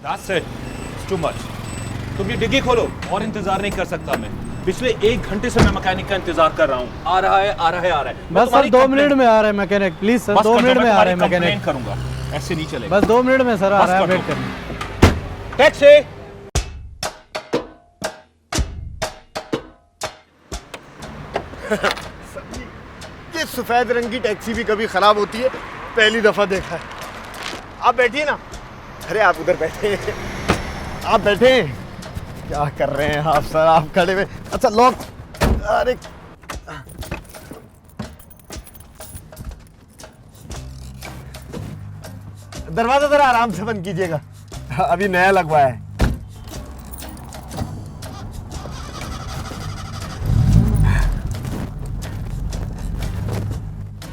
That's it. It's too much. तुम ये डिग्गी खोलो और इंतजार नहीं कर सकता मैं। पिछले 1 घंटे से मैं मैकेनिक का इंतजार कर रहा हूँ। आ रहा है। बस सर 2 मिनट में आ रहा है मैकेनिक। प्लीज सर 2 मिनट में आ रहा है मैकेनिक। करूंगा। ऐसे नहीं चलेगा। बस 2 मिनट में सर आ रहा है, वेट करिए। टैक्सी। ये सफेद रंग की टैक्सी भी कभी खराब होती है, पहली दफा देखा है। आप बैठिए ना। अरे आप उधर बैठे, आप बैठे। क्या कर रहे हैं आप सर? आप खड़े हुए। अच्छा लॉक। अरे दरवाजा जरा आराम से बंद कीजिएगा, अभी नया लगवाया है।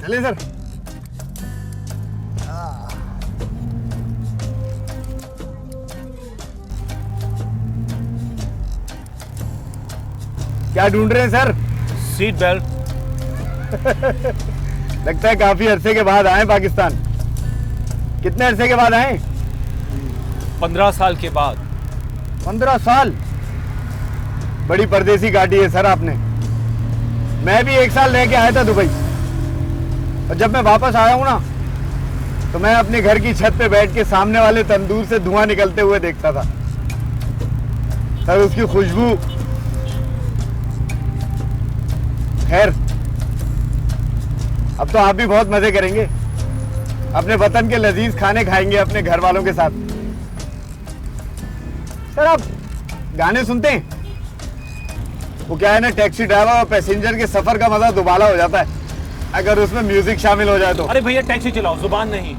चलिए सर। क्या ढूंढ रहे हैं सर? Seat belt. लगता है काफी अरसे के बाद आए पाकिस्तान। कितने अरसे के बाद आए? 15 साल के बाद। 15 साल? बड़ी परदेसी काटी है सर आपने। मैं भी 1 साल रह के आया था दुबई, और जब मैं वापस आया हूं ना, तो मैं अपने घर की छत पे बैठ के सामने वाले तंदूर से धुआं निकलते हुए देखता था सर। उसकी खुशबू। खैर, अब तो आप भी बहुत मजे करेंगे, अपने वतन के लजीज खाने खाएंगे अपने घर वालों के साथ। सर आप गाने सुनते हैं? वो क्या है ना, टैक्सी ड्राइवर और पैसेंजर के सफर का मजा दुबाला हो जाता है अगर उसमें म्यूजिक शामिल हो जाए तो। अरे भैया टैक्सी चलाओ, जुबान नहीं।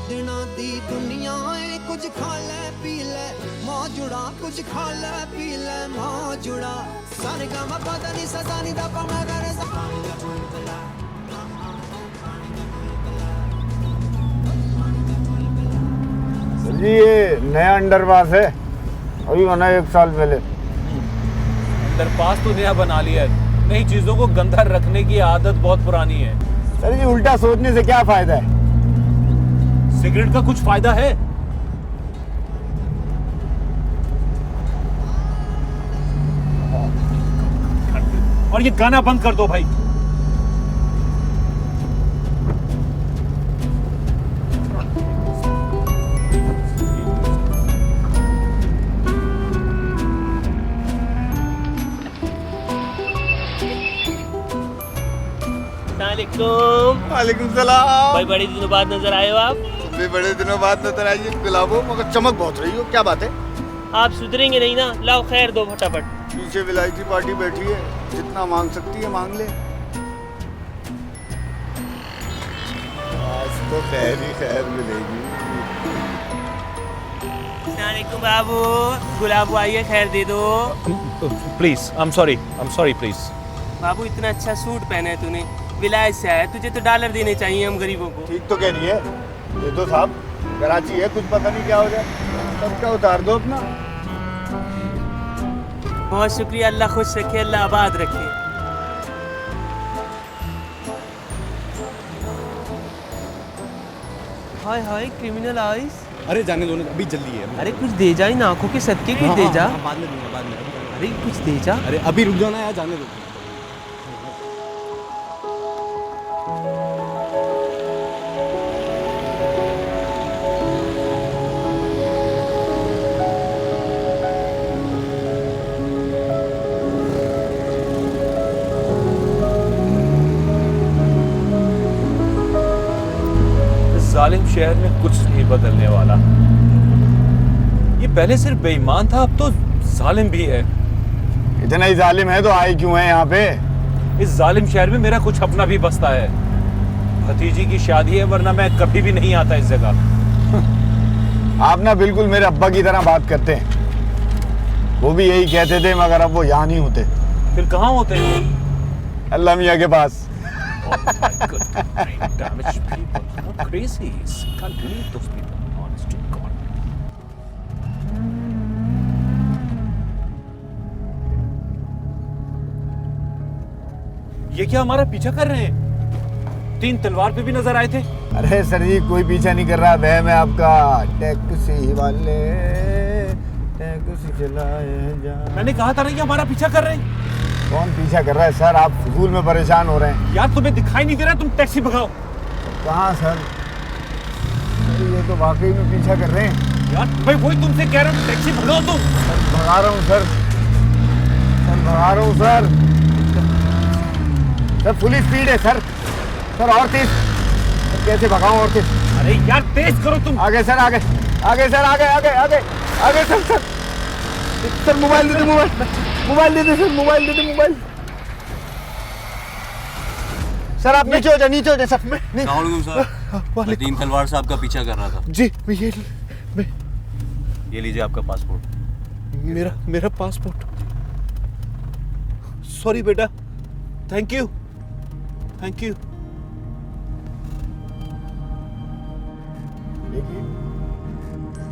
दिनां दी दुनिया है, कुछ खा ले पी ले मौजुड़ा, कुछ खा ले पी ले मौजुड़ा। सारे गामा पता नहीं सदा नहीं दा पा मैं करे पानी दा बुलबुला। सर जी ये नया अंडरपास है, अभी बना 1 साल पहले। अंडरपास तो नया बना लिया है, नई चीजों को गंदा रखने की आदत बहुत पुरानी है। सर जी उल्टा सोचने से क्या फायदा है? सिगरेट का कुछ फायदा है? और ये गाना बंद कर दो भाई। वालेकुम सलाम। भाई बड़े दिनों बाद नजर आए हो आप। भी बड़े दिनों बाद नजर आई है गुलाबो, मगर चमक बहुत रही हो। क्या बात है? आप सुधरेंगे नहीं ना, लाओ खैर दो फटाफट। पीछे विलायती पार्टी बैठी है, जितना मांग सकती है मांग ले। आज तो खैर ही खैर मिलेगी। अस्सलामुअलैकुम बाबू, गुलाबो आइए खैर दे दो। Please, I am sorry please. बाबू इतना अच्छा सूट पहना है तूने, विलायत से आया, तुझे तो डॉलर देने चाहिए हम गरीबों को। ठीक तो कह रही है, ये तो साहब कराची है, कुछ पता नहीं क्या हो जाए। सब क्या उतार दो अपना। बहुत शुक्रिया, अल्लाह खुश रखे, अल्लाह आबाद रखे। हाय हाय क्रिमिनल आइस। अरे जाने दो ना, अभी जल्दी है। अरे कुछ दे जा, इन आंखों के सदके कुछ दे जा। बाद में दूंगा, बाद में। अरे कुछ दे जा। अरे अभी रुक जाओ ना यार, जाने दो। जालिम शहर में कुछ नहीं बदलने वाला। ये पहले सिर्फ बेईमान था, अब तो जालिम भी है। इतना ही जालिम है तो आए क्यों है यहाँ पे? इस जालिम शहर में मेरा कुछ अपना भी बसता है। भतीजी की शादी है, वरना मैं कभी भी नहीं आता इस जगह। आप ना बिल्कुल मेरे अब्बा की तरह बात करते हैं। वो भी यही कहते थे, मगर अब वो यहाँ नहीं होते। फिर कहाँ होते हैं? अल्लाह मियाँ के पास। Oh my God, brain damaged people. What crazies. Can't believe those people. Honest to God. ये क्या हमारा पीछा कर रहे हैं? 3 तलवार पे भी नजर आए थे। अरे सर जी कोई पीछा नहीं कर रहा, वहम है आपका। टैक्सी वाले टैक्सी चलाए जा। मैंने कहा था ना कि हमारा पीछा कर रहे हैं। कौन पीछा कर रहा है सर? आप फजूल में परेशान हो रहे हैं। यार तुम्हें दिखाई नहीं दे रहा? तुम टैक्सी भगाओ। कहाँ सर? अरे ये तो वाकई में पीछा कर रहे हैं। यार भाई वही तुमसे कह रहा हूँ, टैक्सी भगाओ तुम। भगा रहा हूँ सर, भगा रहा हूँ सर। सर फुल स्पीड है सर। सर और तेज। सर कैसे भगाऊं और तेज? अरे यार तेज करो तुम। आगे सर, आगे आगे सर, आगे आगे आगे आगे सर। सर सर मोबाइल दे दे, मोबाइल दे दे सर, मोबाइल दे दे, मोबाइल। सर आप नीचे हो जाए, नीचे हो जाए सर। अस्सलामुअलैकुम सर। मैं 3 तलवार से आपका पीछा कर रहा था। जी ये लीजिए आपका पासपोर्ट। मेरा पासपोर्ट। सॉरी बेटा, थैंक यू।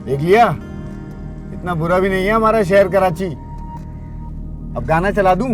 देख लिया, इतना बुरा भी नहीं है हमारा शहर कराची। अब गाना चला दूं?